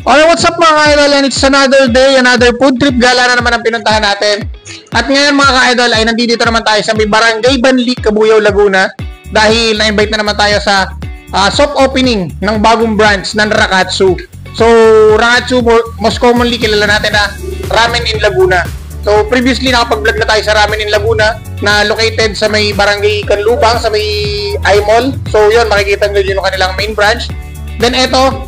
Okay, what's up mga ka-idol? And it's another day, another food trip gala na naman ang pinuntahan natin. At ngayon mga ka-idol ay nandito naman tayo sa may Barangay Banlic, Cabuyao, Laguna. Dahil na-invite na naman tayo sa soft opening ng bagong branch ng Rakatsu. So, Rakatsu, most commonly kilala natin na Ramen in Laguna. So, previously nakapag-vlog na tayo sa Ramen in Laguna na located sa may Barangay Canlubang, sa may I-Mall. So, yun, makikita nyo yung kanilang main branch. Then eto,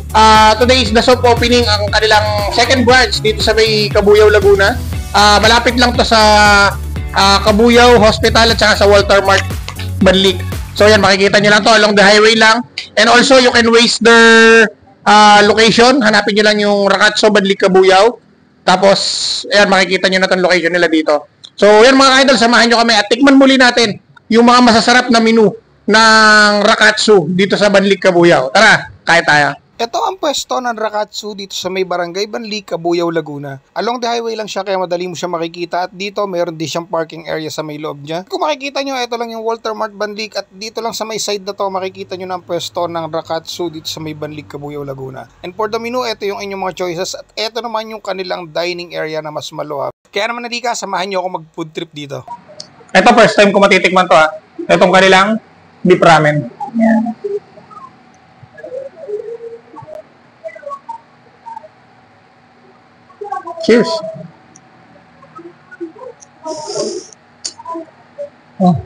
today is the soft opening ang kanilang second branch dito sa may Cabuyao, Laguna. Malapit lang to sa Cabuyao Hospital at saka sa Walter Mart Banlic. So yan, makikita nyo lang to along the highway lang. And also you can waste their location. Hanapin nyo lang yung Rakatsu Banlic, Cabuyao. Tapos, ayan, makikita nyo na itong location nila dito. So yan mga idol, samahan nyo kami at tikman muli natin yung mga masasarap na menu ng Rakatsu dito sa Banlic, Cabuyao. Tara! Kaya tayo. Ito ang pwesto ng Rakatsu dito sa may Barangay Banlic, Cabuyao, Laguna. Along the highway lang siya kaya madali mo siya makikita at dito mayroon din siyang parking area sa may loob niya. Kung makikita nyo, ito lang yung Walter Mart Banlic at dito lang sa may side na to makikita nyo na ang pwesto ng Rakatsu dito sa may Banlic, Cabuyao, Laguna. And for the menu, ito yung inyong mga choices at ito naman yung kanilang dining area na mas maluwag. Kaya naman nalika, samahan nyo ako mag food trip dito. Ito first time ko matitikman to Itong kanilang beef ramen. Yan. Cheers! Oh.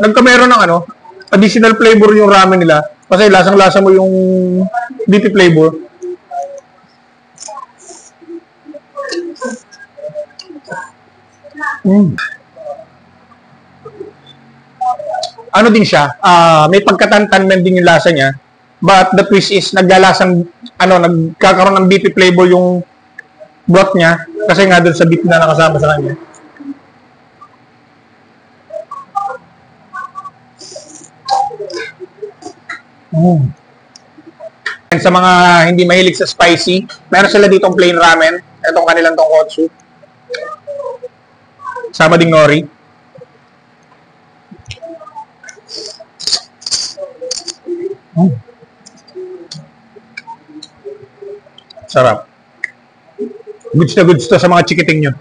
Nagka-meron ng additional flavor yung ramen nila. Kasi lasang-lasa mo yung beefy flavor. Ano din siya? May pagkatantanmen din yung lasa niya. But the twist is naglalasang nagkakaroon ng beefy flavor yung broth niya kasi nga doon sa beef na nakasama sa kanya. And sa mga hindi mahilig sa spicy, meron sila ditong plain ramen. Itong kanilang tonkotsu. Sama ding nori. Sarap. Goods na goods to sa mga chikiting nyo.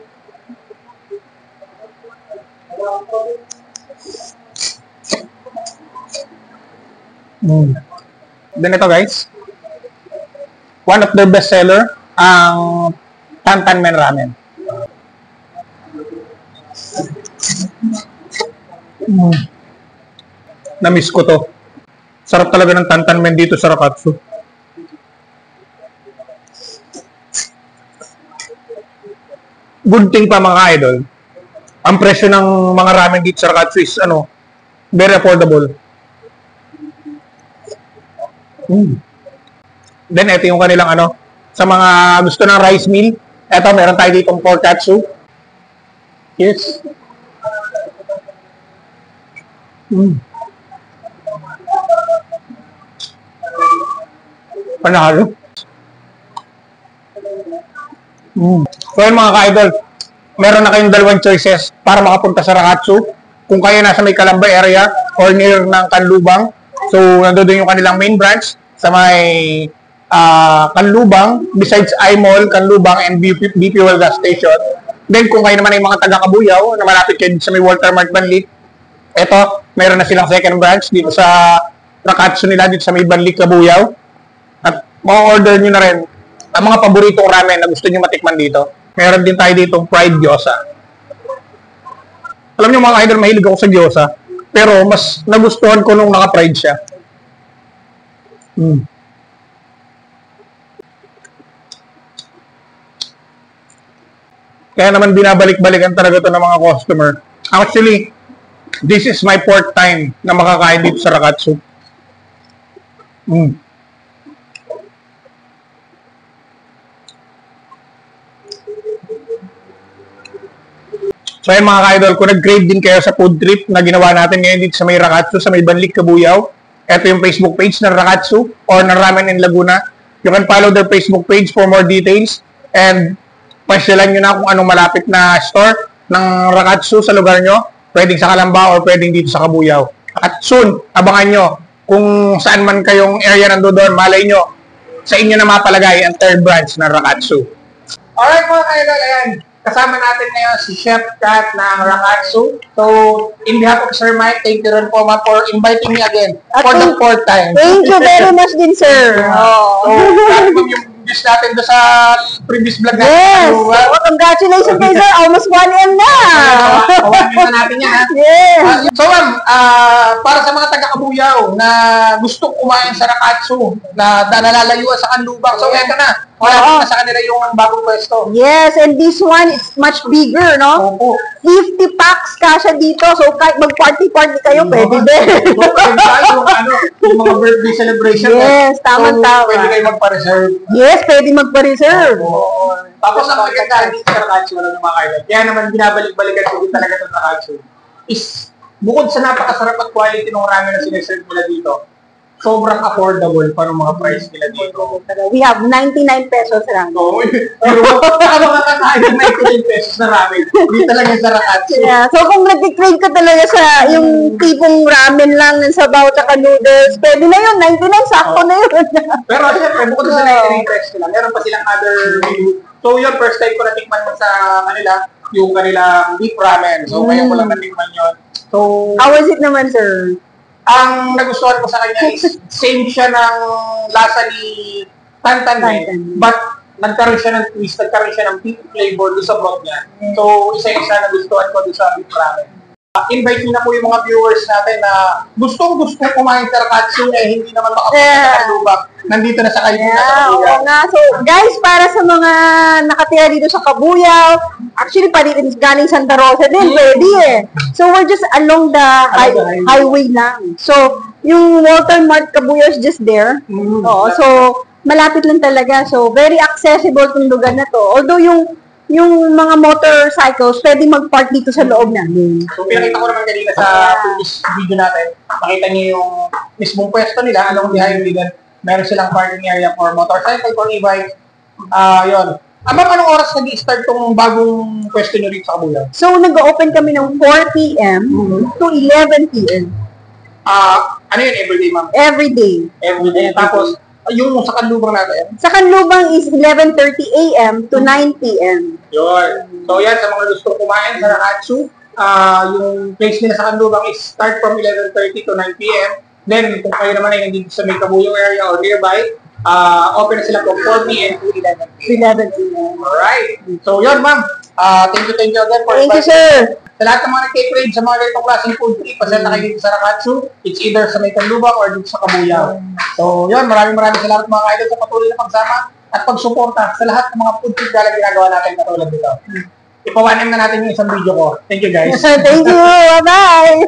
Then ito guys, one of their best seller, ang Tantanmen Ramen. Na-miss ko to. Sarap talaga ng Tantanmen dito sa Rakatsu. Good thing pa mga idol, ang presyo ng mga ramen dito sa Rakatsu is very affordable. Then ito yung kanilang sa mga gusto ng rice meal, ito meron tayo ditong pork katsu. Yes. Panalo. So yun mga ka-idol, meron na kayong dalawang choices para makapunta sa Rakatsu. Kung kayo nasa may Calamba area or near ng Canlubang, so nandoon yung kanilang main branch sa may Canlubang, besides I-Mall, Canlubang, and BP Well Gas Station. Then kung kayo naman ay mga taga Cabuyao na malapit kayo sa may Walter Mart Banlic, eto, meron na silang second branch dito sa Rakatsu nila dito sa may Banlic, Cabuyao. At ma-order nyo na rin ang mga paboritong ramen na gusto nyo matikman dito. Meron din tayo ditong fried gyoza. Alam nyo mga idol, mahilig ako sa gyoza. Pero mas nagustuhan ko nung naka-fried siya. Kaya naman binabalik-balikan talaga ito ng mga customer. Actually, this is my fourth time na makakain dito sa Rakatsu. So ayun mga ka-idol, kung nag-crave din kayo sa food trip na ginawa natin ngayon dito sa may Rakatsu, sa may Banlic, Cabuyao, ito yung Facebook page ng Rakatsu or ng Ramen in Laguna. You can follow their Facebook page for more details and pasyalan nyo na kung anong malapit na store ng Rakatsu sa lugar nyo. Pwedeng sa Calamba or pwedeng dito sa Cabuyao. At soon, abangan nyo kung saan man kayong area nandoon, malay nyo, sa inyo na mapalagay ang third branch ng Rakatsu. Alright mga ka-idol, ayan. Kasama natin ngayon si Chef Kat ng Rakatsu. So, in behalf of Sir Mike, thank you rin po ma for inviting me again for the fourth time. Thank you very much din, sir. So, platform yung dish natin doon sa previous vlog natin. Yes. Oh, congratulations kay sir. Almost 1M na. Kawanin na natin yan, ha? Yes. So, ma'am, para sa mga taga-Kabuyaw na gustong kumain sa Rakatsu, na nalalayuan sa Kanlubang, so eto na. Wala na sa kanila yung bagong pwesto. Yes, and this one is much bigger, no? Opo. 50 packs kasha dito. So, kahit mag-party-party kayo, pwede din. Yung mga birthday celebration. Yes, tama-tama. Pwede kayo magpa-reserve. Yes, pwede magpa-reserve. Oo. Tapos ang maganda dito sa Rakatsu, alam ng mga kailan. Kaya naman binabalik-balikan ko din talaga ng Rakatsu. Is, bukod sa napakasarap at quality ng ramen na sineserve nila dito, sobrang affordable pa ng mga price nila dito. We have 99 pesos lang. Oo. Pero mga kakain ng 99 pesos na ramen, dito lang yung sa Rakatsu. Yeah. So, kung nag-crave ka talaga sa yung tipong ramen lang ng sabaw at noodles, pwede na yun. 99, sakto na yun. Pero syempre, bukod sa 99 pesos nila, meron pa silang other menu. So yun, first time ko natikman mo sa kanila, yung kanilang beef ramen. So ngayon ko lang natikman yun. So, how is it naman, sir? ang nagustuhan ko sa kanya is same siya ng lasa ni Tantan but nagkaroon siya ng twist, nagkaroon siya ng beef flavor doon sa broth niya. So, isa-isa na gustuhan ko doon sa beef ramen. Invite na po yung mga viewers natin na gustong-gusto kumain sa Rakatsu hindi naman makapunta sa Kanlubang. Nandito na sa kayo sa Kabuyaw. Oo nga. So, guys, para sa mga nakatira dito sa Kabuyaw, actually, galing Santa Rosa din, pwede eh. So, we're just along the highway lang. So, yung Walter Mart Kabuyaw is just there. Oo, so, malapit lang talaga. So, very accessible tong lugar na to. Although, yung mga motorcycles, pwede mag-park dito sa loob namin. So, pinakita ko naman kanina sa previous video natin. Makita niyo yung mismong pwesto nila, along the highway din. Meron silang parking area for motorcycle, for e-bike. Yun. Ma'am, anong oras nag-i-start tong bagong pwesto nyo rito sa Kabuyaw? So, nag-open kami ng 4 p.m. to 11 p.m. Ano yun, everyday, ma'am? Every day. Tapos, yung sa Kanlubang natin? Sa Kanlubang is 11:30 a.m. to 9 p.m. Yun. So, yan, sa mga gusto kumain sa Rakatsu, yung place nila sa Kanlubang is start from 11:30 to 9 p.m. Then, kung kayo naman ay nandito sa may Kabuyaw area or nearby, open na sila from 4 p.m. to 11 p.m. Alright. So, yun, ma'am. Thank you again for Thank you, sir. Sa lahat ng mga nagkikrave sa mga ganitong klaseng food trip, pasal na kayo dito sa Rakatsu, it's either sa may Kanlubang or dito sa Kabuyaw. So, yun, maraming salamat mga ka-idol sa patuloy na pagsama at pagsuporta sa lahat ng mga food trip na ginagawa natin katulad dito. Ipawanin na natin yung isang video ko. Thank you, guys. Thank you. Bye-bye.